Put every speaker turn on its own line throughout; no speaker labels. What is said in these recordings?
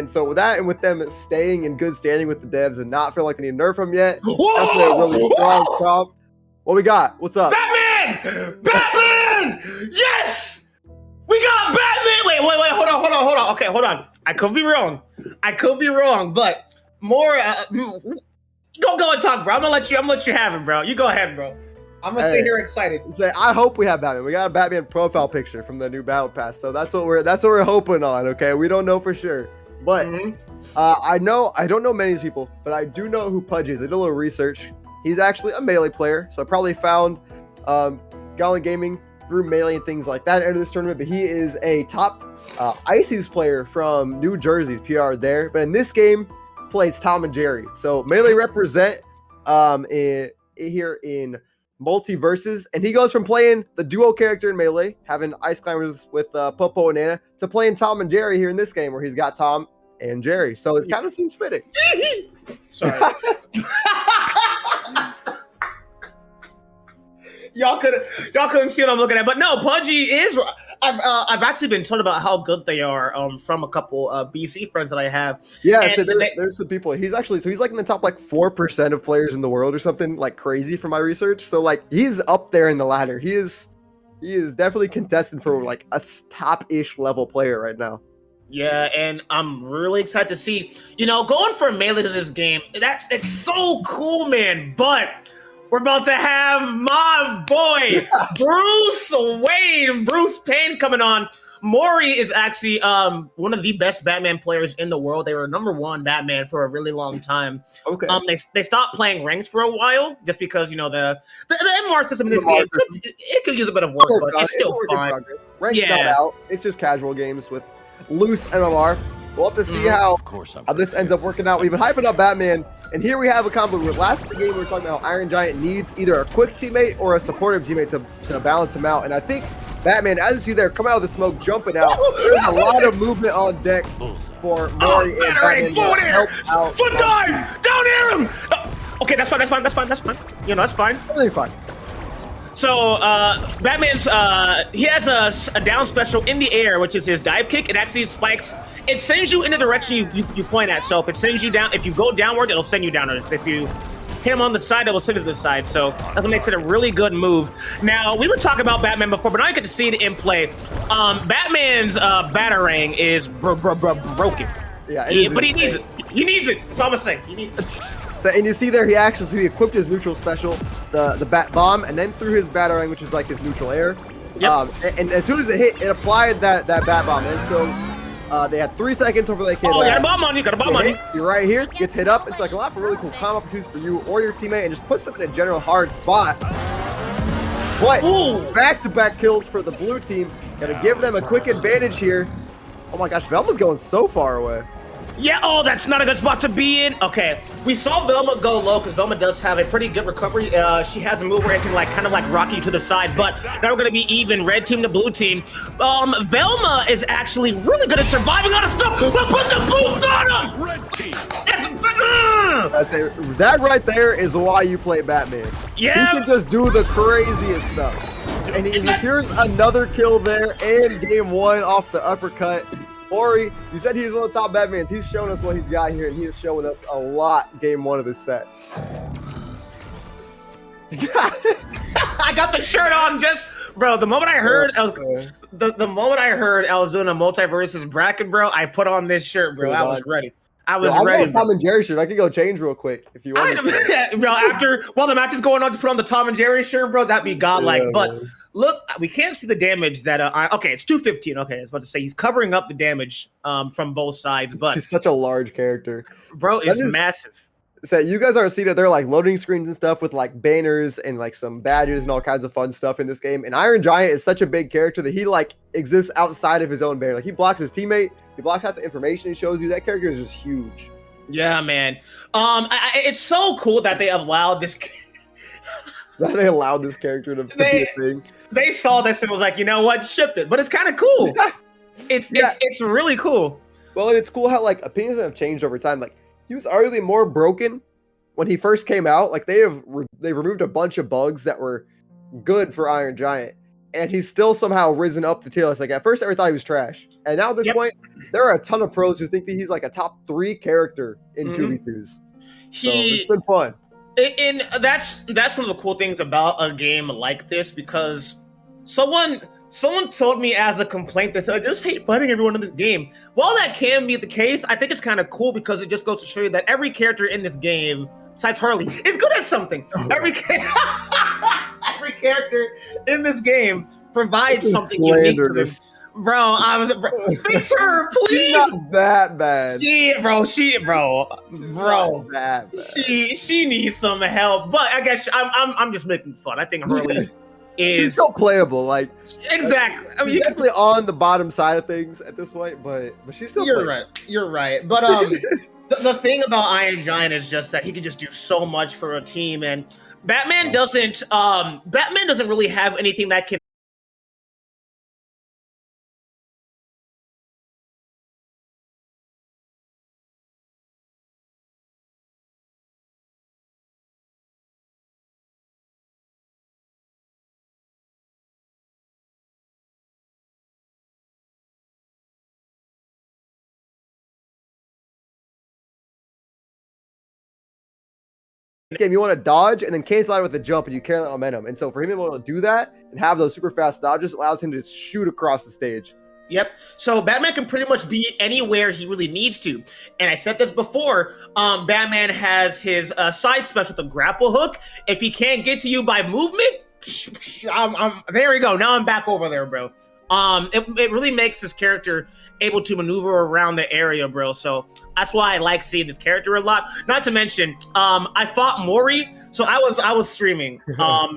And so with that, and with them staying in good standing with the devs and not feel like they need to nerf them yet, that's a really strong prompt. What we got? What's up?
Batman! Batman! Yes! We got Batman! Wait, hold on. Okay, hold on. I could be wrong, but more. Go and talk, bro. I'm gonna let you have it, bro. You go ahead, bro. I'm gonna sit here excited.
I hope we have Batman. We got a Batman profile picture from the new Battle Pass, so that's what we're hoping on. Okay, we don't know for sure, but I don't know many people, but I do know who Pudgy is. I did a little research. He's actually a Melee player, so I probably found Gauntlet Gaming through Melee and things like that into this tournament. But he is a top Ices player from New Jersey's PR there. But in this game, plays Tom and Jerry. So Melee represent here in MultiVersus, and he goes from playing the duo character in Melee, having Ice Climbers with Popo and Nana, to playing Tom and Jerry here in this game, where he's got Tom and Jerry. So it kind of seems fitting.
Sorry. Y'all couldn't see what I'm looking at, but no, Pudgy is. I've actually been told about how good they are from a couple BC friends that I have.
Yeah, so there's some people. He's like in the top like 4% of players in the world or something like crazy from my research. So like he's up there in the ladder. He is definitely contested for like a top-ish level player right now.
Yeah, and I'm really excited to see, going from Melee to this game. It's so cool, man. But we're about to have my boy Bruce Payne coming on. Mori is actually one of the best Batman players in the world. They were #1 Batman for a really long time.
Okay.
They stopped playing ranks for a while just because the MR system in this game could use a bit of work, but it's still fine.
Ranks not out. It's just casual games with loose MMR. We'll have to see how this ends up working out. We've been hyping up Batman, and here we have a combo. Last game we were talking about how Iron Giant needs either a quick teammate or a supportive teammate to balance him out. And I think Batman, as you see there, come out of the smoke, jumping out. There's a lot of movement on deck for Mori and Batman to help out.
Foot dive! Down air him! Okay, that's fine. That's fine.
Everything's fine.
So Batman's he has a down special in the air, which is his dive kick. It actually spikes. It sends you in the direction you point at. So if it sends you down, if you go downward, it'll send you downward. If you hit him on the side, it will send you to the side. So that's what makes it a really good move. Now, we were talking about Batman before, but now I get to see it in play. Batman's Batarang is broken.
Yeah,
but he needs it. He needs it. That's all I'm gonna say. He needs it.
So, and you see there, he equipped his neutral special, the Bat Bomb, and then threw his Batarang, which is like his neutral air.
Yep.
And as soon as it hit, it applied that Bat Bomb. And so they had 3 seconds before they came.
Oh, you got a bomb on you.
You're right here. Gets hit up. It's like a lot of really cool combo opportunities for you or your teammate, and just puts them in a general hard spot. But back-to-back kills for the blue team. Gotta give them a quick advantage here. Oh my gosh, Velma's going so far away.
Yeah, that's not a good spot to be in. Okay, we saw Velma go low because Velma does have a pretty good recovery. She has a move where it can kind of rock you to the side, but now we're going to be even, red team to blue team. Velma is actually really good at surviving on stuff. Put the boots on him! Red team.
I say, that right there is why you play Batman.
Yeah.
He can just do the craziest stuff. And here's another kill there, and game 1 off the uppercut. Mori, you said he's one of the top Batmans. He's showing us what he's got here, and he is showing us a lot game 1 of this set.
I got the shirt on bro, the moment I heard I was doing a MultiVersus bracket, bro, I put on this shirt, bro. I was ready. I was ready.
Tom and Jerry shirt. I can go change real quick if you want.
Bro, while the match is going on, to put on the Tom and Jerry shirt, bro, that'd be godlike. But look, we can't see the damage that. Okay, it's 215. Okay, I was about to say he's covering up the damage from both sides, but
he's such a large character,
bro. It's massive.
So you guys aren't seeing it. They're loading screens and stuff with banners and some badges and all kinds of fun stuff in this game. And Iron Giant is such a big character that he exists outside of his own banner. He blocks his teammate. He blocks out the information he shows you. That character is just huge.
Yeah, man. It's so cool that they allowed this.
They allowed this character to be a thing.
They saw this and was like, you know what, ship it. But it's kind of cool. It's really cool.
Well, and it's cool how opinions have changed over time. He was arguably more broken when he first came out. They've removed a bunch of bugs that were good for Iron Giant. and he's still somehow risen up the tier list. Like at first, I thought he was trash, and now at this point, there are a ton of pros who think that he's like a top 3 character in 2v2s. So it's been fun.
And that's one of the cool things about a game like this, because someone told me as a complaint that said, I just hate fighting everyone in this game. While that can be the case, I think it's kind of cool because it just goes to show you that every character in this game, besides Harley, is good at something. Every character in this game provides something unique to them. Bro, fix her, please.
She's not that bad.
Bro.
That bad.
She needs some help. But I guess I'm just making fun. I think Harley
she's so playable. Like
exactly. I mean,
she's definitely on the bottom side of things at this point, but she's still.
You're right. But the thing about Iron Giant is just that he can just do so much for a team, and Batman doesn't really have anything that can.
Game, you want to dodge and then cancel out with a jump, and you carry that momentum. And so for him to be able to do that and have those super fast dodges allows him to shoot across the stage.
Yep. So Batman can pretty much be anywhere he really needs to. And I said this before, Batman has his side special, the grapple hook. If he can't get to you by movement, there we go. Now I'm back over there, bro. It really makes this character able to maneuver around the area, bro. So that's why I like seeing this character a lot. Not to mention, I fought Mori. So I was streaming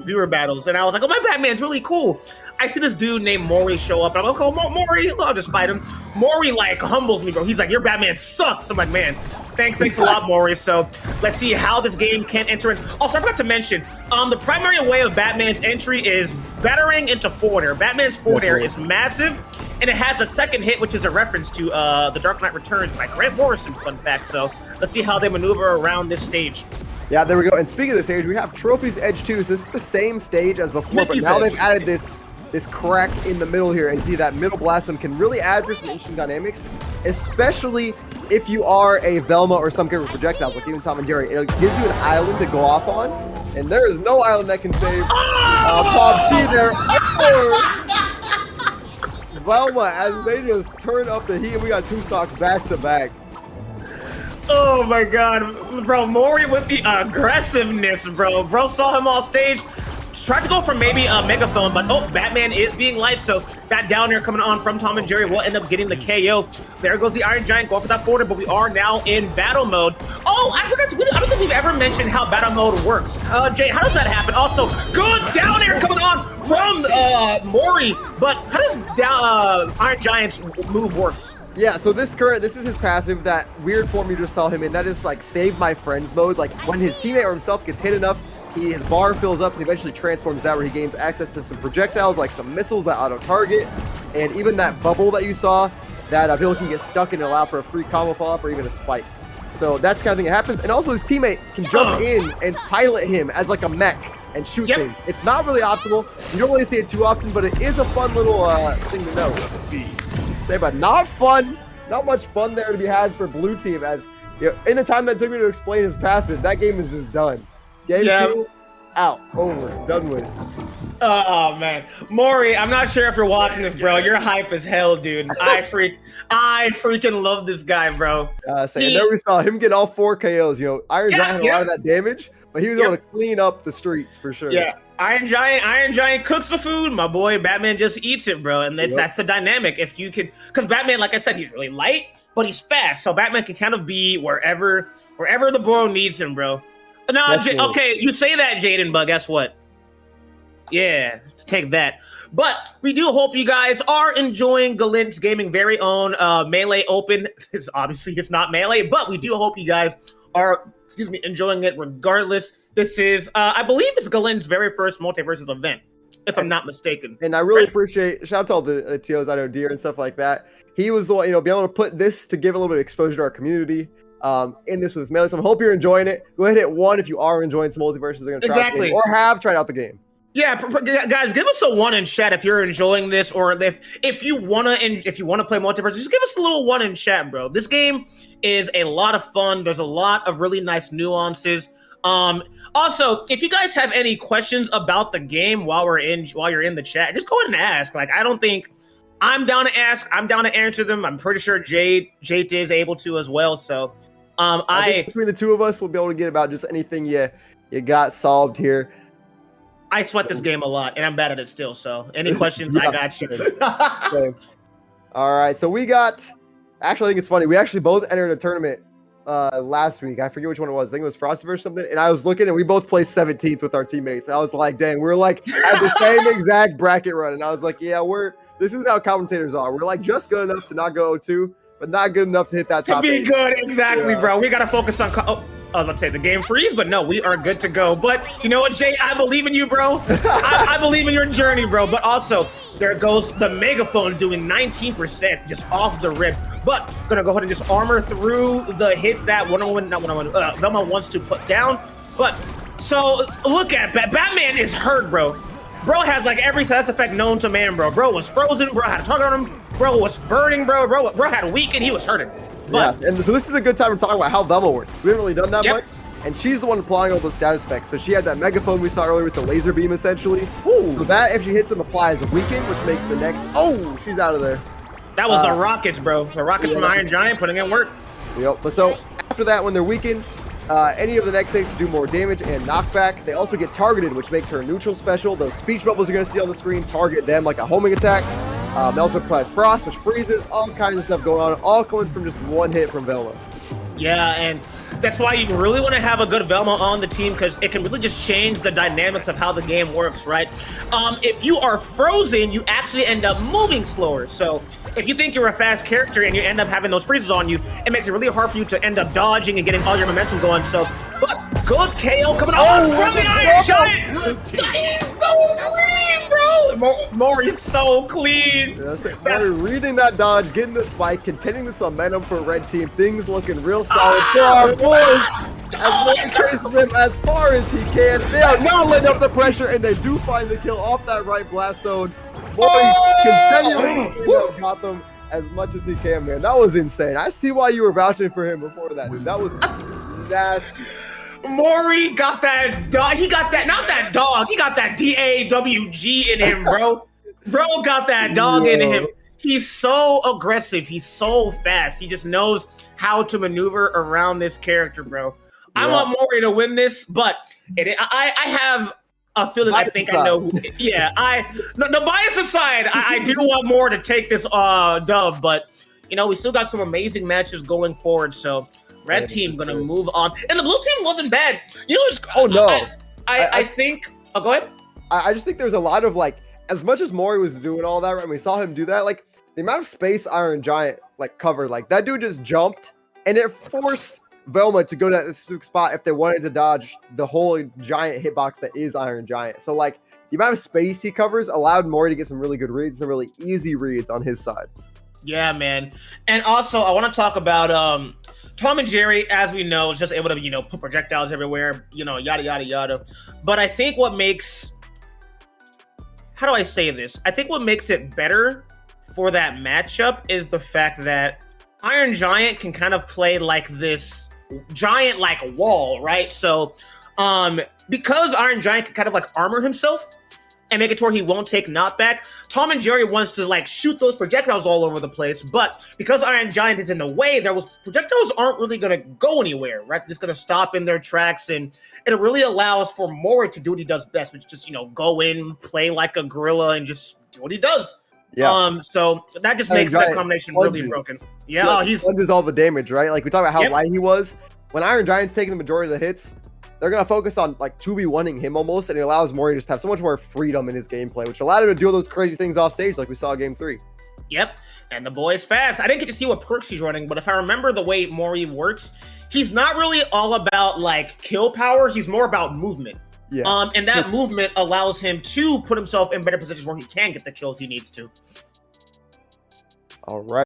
viewer battles, and I was like, oh, my Batman's really cool. I see this dude named Mori show up, and I'm like, oh, Mori, I'll just fight him. Mori, like, humbles me, bro. He's like, your Batman sucks. I'm like, man, thanks a lot, Mori. So let's see how this game can enter in. Also, I forgot to mention, the primary way of Batman's entry is battering into forward air. Batman's forward air is massive, and it has a second hit, which is a reference to The Dark Knight Returns by Grant Morrison, fun fact. So let's see how they maneuver around this stage.
Yeah, there we go. And speaking of the stage, we have Trophy's Edge 2. So this is the same stage as before, but now they've added this crack in the middle here. And see that middle blast zone can really add for some interesting dynamics, especially if you are a Velma or some kind of projectiles, like even Tom and Jerry. It gives you an island to go off on, and there is no island that can save PalmChi there. Velma, as they just turn up the heat, we got 2 stocks back to back.
Oh my god, bro, Mori with the aggressiveness, bro. Bro saw him off stage, tried to go for maybe a megaphone, but Batman is being light, so that down air coming on from Tom and Jerry will end up getting the KO. There goes the Iron Giant going for that forward, but we are now in battle mode. Oh, I forgot to, I don't think we've ever mentioned how battle mode works. Jay, how does that happen? Also, good down air coming on from Mori, but how does Iron Giant's move works?
Yeah, so this is his passive, that weird form you just saw him in. That is like save my friends mode. Like when his teammate or himself gets hit enough, his bar fills up and eventually transforms that, where he gains access to some projectiles, like some missiles that auto target, and even that bubble that you saw that people can get stuck in and allow for a free combo fall up or even a spike. So that's the kind of thing that happens. And also his teammate can jump in and pilot him as like a mech and shoot him. It's not really optimal. You don't really see it too often, but it is a fun little thing to know. Say, but not fun. Not much fun there to be had for blue team, as you know, in the time that took me to explain his passive, that game is just done. Game 2, out, over, done with.
Oh man, Mori, I'm not sure if you're watching this, bro. You're hype as hell, dude. I freaking love this guy, bro.
And there we saw him get all 4 KOs. You know, Iron Giant had a lot of that damage, but he was able to clean up the streets for sure.
Yeah. Iron Giant cooks the food, my boy. Batman just eats it, bro. And that's the dynamic. If you can, because Batman, like I said, he's really light, but he's fast. So Batman can kind of be wherever the bro needs him, bro. No, okay, you say that, Jaden, but guess what? Yeah, take that. But we do hope you guys are enjoying Galint's Gaming very own Melee Open. It's not Melee, but we do hope you guys are, enjoying it regardless. This is, I believe it's Galint's very first MultiVersus event, if I'm not mistaken.
And I really appreciate, shout out to all the TOs, I know Deer and stuff like that. He was the one, be able to put this to give a little bit of exposure to our community in this with his Melee. So I hope you're enjoying it. Go ahead and hit 1 if you are enjoying some MultiVersus. Or have tried out the game.
Yeah, guys, give us a 1 in chat if you're enjoying this, or if you wanna play MultiVersus, just give us a little 1 in chat, bro. This game is a lot of fun. There's a lot of really nice nuances. Also, if you guys have any questions about the game while you're in the chat, just go ahead and ask. Like, I don't think I'm down to ask. I'm down to answer them. I'm pretty sure Jade is able to as well. So,
I think between the two of us, we'll be able to get about just anything you got solved here.
I sweat this game a lot, and I'm bad at it still. So, any questions, I got you.
Okay. All right. So we got. Actually, I think it's funny. We actually both entered a tournament last week. I forget which one it was. I think it was Frosty or something. And I was looking, and we both placed 17th with our teammates. And I was like, dang, we're like at the same exact bracket run. And I was like, yeah, this is how commentators are. We're like just good enough to not go 2, but not good enough to hit that top.
To be
8.
good, exactly, bro. We gotta focus on. I was about to say the game freeze, but no, we are good to go. But you know what, Jay? I believe in you, bro. I believe in your journey, bro. But also, there goes the megaphone doing 19% just off the rip. But gonna go ahead and just armor through the hits that Velma wants to put down. But so look at Batman is hurt, bro. Bro has like every side effect known to man, bro. Bro was frozen. Bro had a target on him. Bro was burning, bro. Bro had a weaken. He was hurting. But,
yeah, and so this is a good time to talk about how Velma works. We haven't really done that much, and she's the one applying all those status effects. So she had that megaphone we saw earlier with the laser beam, essentially.
Ooh.
So that, if she hits them, applies a weaken, which makes the next. Oh, she's out of there.
That was the rockets, bro. The rockets from Iron Giant putting in work.
Yep. But so after that, when they're weakened, any of the next things do more damage and knockback. They also get targeted, which makes her a neutral special. Those speech bubbles you're going to see on the screen target them like a homing attack. They also apply frost, which freezes, all kinds of stuff going on, all coming from just one hit from Velma.
Yeah, and that's why you really want to have a good Velma on the team, because it can really just change the dynamics of how the game works, right? If you are frozen, you actually end up moving slower. So if you think you're a fast character and you end up having those freezes on you, it makes it really hard for you to end up dodging and getting all your momentum going. So, but good KO coming on from the Iron Giant. He's so clean, bro. Mori's so clean.
Yeah, Mori reading that dodge, getting the spike, containing this momentum for a red team. Things looking real solid for our boys. As Mori chases them as far as he can. They are not letting up the pressure, and they do find the kill off that right blast zone. Mori continually got them as much as he can, man. That was insane. I see why you were vouching for him before that, dude. That was nasty.
Mori got that dog. He got that, not that dog. He got that DAWG in him, bro. Bro got that dog in him. He's so aggressive. He's so fast. He just knows how to maneuver around this character, bro. I want Mori to win this, but I have a feeling. I think I know who. Yeah, the bias aside, I do want more to take this dub, but you know we still got some amazing matches going forward. So red team gonna move on, and the blue team wasn't bad. You know, I think. Oh, go ahead.
I just think there's a lot of like, as much as Mori was doing all that, right, and we saw him do that, like the amount of space Iron Giant like covered, like that dude just jumped, and it forced Velma to go to that specific spot if they wanted to dodge the whole giant hitbox that is Iron Giant. So like the amount of space he covers allowed Mori to get some really good reads, some really easy reads on his side.
Yeah, man. And also I want to talk about Tom and Jerry, as we know, is just able to, you know, put projectiles everywhere, you know, yada, yada, yada. But I think what makes, how do I say this? I think what makes it better for that matchup is the fact that Iron Giant can kind of play like this giant like wall, right? So because Iron Giant can kind of like armor himself and make it to where he won't take knockback, Tom and Jerry wants to like shoot those projectiles all over the place, but because Iron Giant is in the way, those projectiles aren't really going to go anywhere, right? It's going to stop in their tracks, and it really allows for Mori to do what he does best, which is just, you know, go in, play like a gorilla, and just do what he does. Yeah. So that just makes that combination really broken. Yeah,
he does all the damage, right? Like we talk about how light he was. When Iron Giant's taking the majority of the hits, they're going to focus on like 2v1ing him almost, and it allows Mori to just have so much more freedom in his gameplay, which allowed him to do all those crazy things off stage like we saw in Game 3.
Yep, and the boy's fast. I didn't get to see what perks he's running, but if I remember the way Mori works, he's not really all about like kill power, he's more about movement. Yeah. And that movement allows him to put himself in better positions where he can get the kills he needs to.
All right.